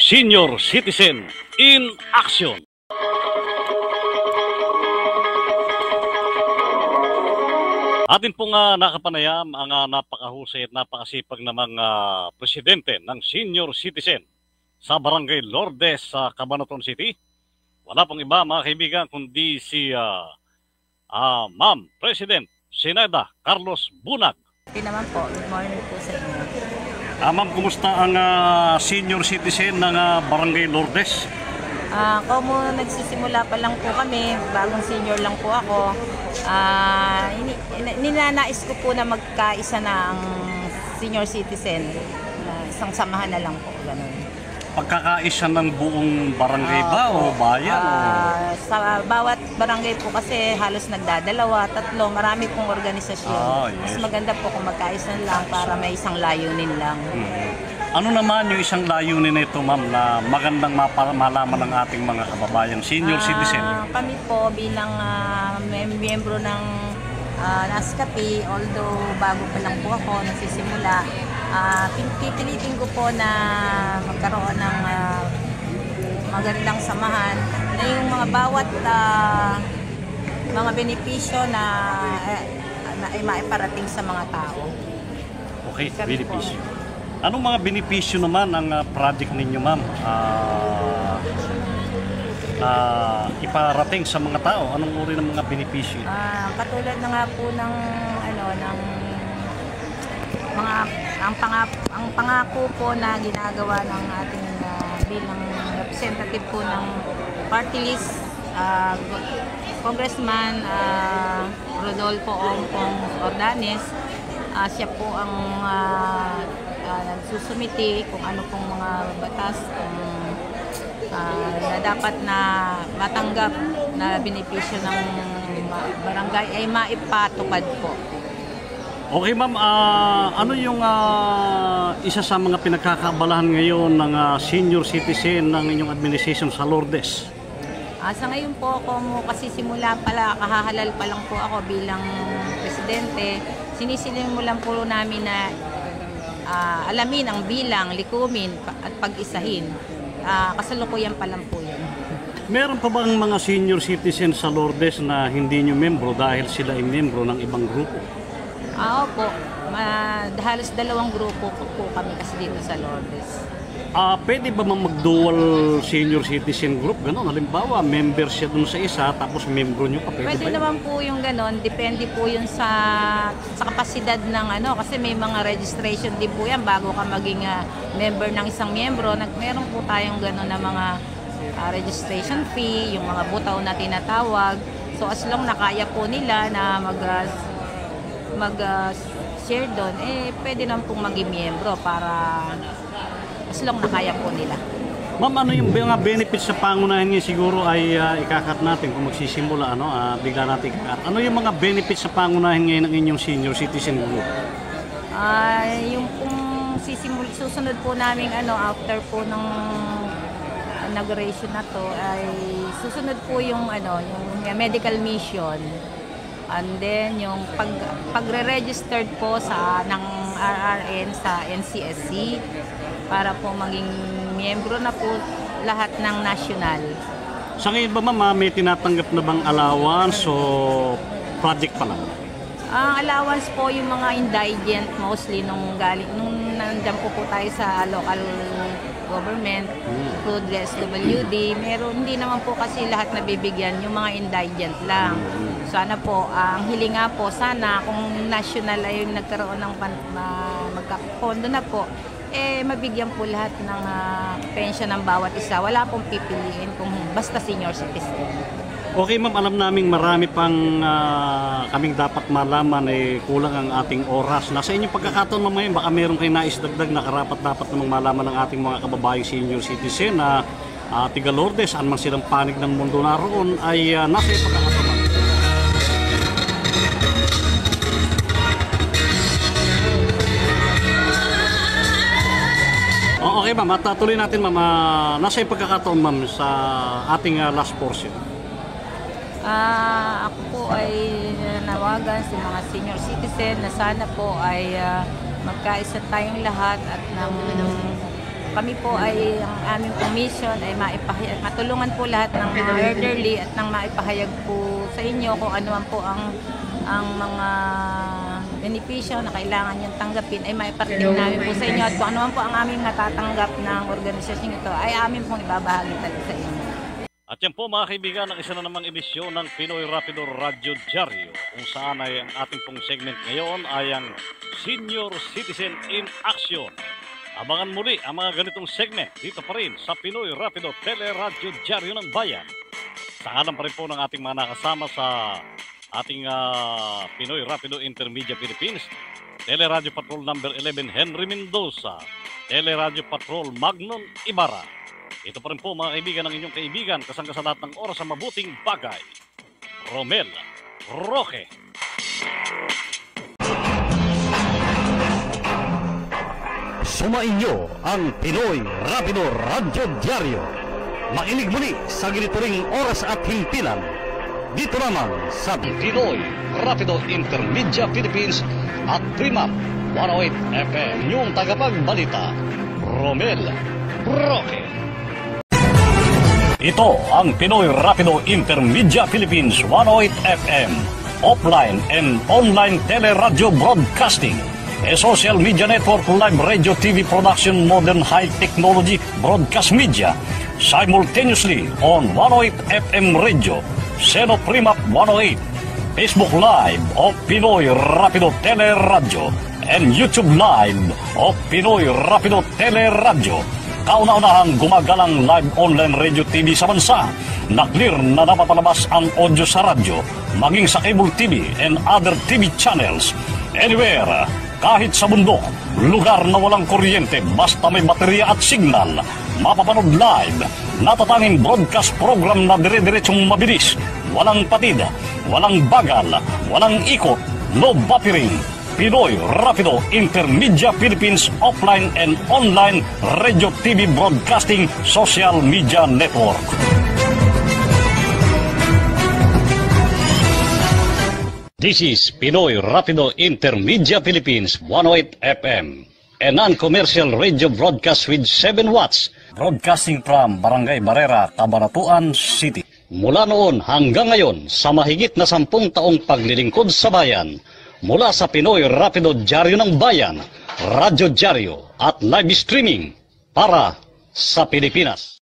Senior Citizen in Action. Atin pong nakapanayam ang napakahusay at napakasipag na mga presidente ng Senior Citizen sa Barangay Lourdes sa Cabanatuan City. Wala pong iba mga kaibigan kundi si Ma'am President Zenaida Carlos Bunag. Okay naman po. Good morning po sa inyo. Ma'am, kumusta ang Senior Citizen ng Barangay Lourdes? Como nagsisimula pa lang po kami, bagong senior lang po ako, ninanais ko po na magkaisa na ang Senior Citizen. Isang samahan na lang po, ganun. Pagkakaisa ng buong barangay ba o bayan? Sa bawat barangay po kasi halos nagdadalawa, tatlo, marami pong organisasyon. Yes. Mas maganda po kung magkaisa lang para may isang layunin lang. Ano naman yung isang layunin na ito, ma'am, na magandang malaman ng ating mga kababayang senior citizen? Kami po bilang miyembro ng NASCAPI, although bago pa lang po ako nagsisimula, pipilitin ko po na magkaroon ng magandang samahan na yung mga bawat mga benepisyo na ay maiparating sa mga tao. Okay, benepisyo. Anong mga benepisyo naman ang project ninyo, ma'am? Iparating sa mga tao, anong uri ng mga benepisyo? Katulad na nga po ng mga ang pangako po na ginagawa ng ating bilang representative po ng party list, Congressman Rodolfo Ongpong Ordanes. Siya po ang nagsusumiti kung ano pong mga batas na dapat na matanggap na benepisyo ng barangay ay maipatupad po. Okay, ma'am, ano yung isa sa mga pinagkakaabalahan ngayon ng senior citizen ng inyong administration sa Lourdes? Sa ngayon po, kasi simula pala, kahahalal pa lang po ako bilang presidente, sinisimulan po namin na alamin ang bilang, likumin at pag-isahin. Kasalukuyan pa lang po yun. Meron pa bang mga senior citizen sa Lourdes na hindi nyo membro dahil sila ay membro ng ibang grupo? Opo. Halos dalawang grupo po kami kasi dito sa Lourdes. Pwede ba mag-dual senior citizen group? Ganon, halimbawa, member siya dun sa isa, tapos membro nyo pa. Pwede naman po yung ganon. Depende po yun sa kapasidad ng kasi may mga registration din po yan bago ka maging member ng isang miyembro. Meron po tayong ganon na mga registration fee, yung mga butaw na tinatawag. So as long na kaya po nila na mag-share doon, pwede naman pong maging miyembro para as long na kaya po nila. Ma'am, ano yung mga benefits sa pangunahan niya siguro ay ikakat natin kung magsisimula, bigla natin ikakat. Ano yung mga benefits sa pangunahan ngayon ng inyong senior citizen group? Yung kung susunod po namin after po ng inauguration na to ay susunod po yung yung medical mission. And then yung pagre-registered po ng RRN sa NCSC para po maging miyembro na po lahat ng national. Sa ngayon ba, ma'am, may tinatanggap na bang allowance o project pa lang? Ang allowance po yung mga indigent mostly nung nandiyan po tayo sa local government, through the SWD. Hindi naman po kasi lahat nabibigyan, yung mga indigent lang. Sana po, ang hiling nga po, sana kung national ay yung nagkaroon ng magkapondo na po, mabigyan po lahat ng pensyon ng bawat isa. Wala pong pipiliin kung basta senior citizen. Okay, ma'am, alam naming marami pang kaming dapat malaman, kulang ang ating oras. Nasa inyong pagkakataon mamaya, baka meron kayo nais dagdag na karapat-dapat namang malaman ng ating mga kababayang senior citizen na tiga Lourdes, anman silang panig ng mundo naroon, ay nasa iyong pagkakataon. Okay, ma'am, at tuloy natin, ma'am, nasa iyong pagkakataon, ma'am, sa ating last portion. Ako po ay nawagan sa mga senior citizen na sana po ay magkaisa tayong lahat at kami po ay ang aming mission ay matulungan po lahat ng mga elderly at nang maipahayag po sa inyo kung ano man po ang mga benepisyo na kailangan yung tanggapin ay maiparating namin po sa inyo at kung ano man po ang aming natatanggap ng organisasyon ito ay amin pong ibabahagi talaga sa inyo. At yan po mga kaibigan, ang isa na namang edisyon ng Pinoy Rapido Radio Diaryo kung saan ay ang ating pong segment ngayon ay ang Senior Citizen in Action. Abangan muli ang mga ganitong segment dito pa rin sa Pinoy Rapido Teleradio Diaryo ng Bayan. Sa ngalan pa rin po ng ating mga nakasama sa ating Pinoy Rapido Intermedia Philippines, Teleradio Patrol number 11 Henry Mendoza, Teleradio Patrol Magnon Ibarra. Ito pa rin po mga kaibigan ng inyong kaibigan kasangga sa lahat ng oras sa mabuting bagay, Romel Roque. Sumainyo ang Pinoy Rapido Radio Diaryo. Makinig muli sa ganito ring oras at himpilan. Dito naman sa Pinoy Rapido Intermedia Philippines at Primap 108 FM. Yung tagapagbalita, Romel Roque. Ito ang Pinoy Rapido Intermedia Philippines 108 FM. Offline and online teleradio broadcasting. A social media network, live radio, TV production, modern high technology broadcast media. Simultaneously on 108 FM radio, Seno Primap 108, Facebook Live of Pinoy Rapido Teleradio, and YouTube Live of Pinoy Rapido Teleradio. Kauna-unahang gumagalang live online radio TV sa bansa na clear na napapalabas ang audio sa radyo, maging sa cable TV and other TV channels. Anywhere, kahit sa bundok, lugar na walang kuryente basta may baterya at signal, mapapanood live, natatanging broadcast program na dire-diretsong mabilis, walang patid, walang bagal, walang ikot, no buffering. Pinoy Rapido Intermedia Philippines Offline and Online Radio TV Broadcasting Social Media Network. This is Pinoy Rapido Intermedia Philippines 108 FM, a non-commercial radio broadcast with 7 watts, broadcasting from Barangay Barrera, Cabanatuan City. Mula noon hanggang ngayon sa mahigit na 10 taong paglilingkod sa bayan, mula sa Pinoy Rapido Diaryo ng Bayan, Radyo Diaryo at live streaming para sa Pilipinas.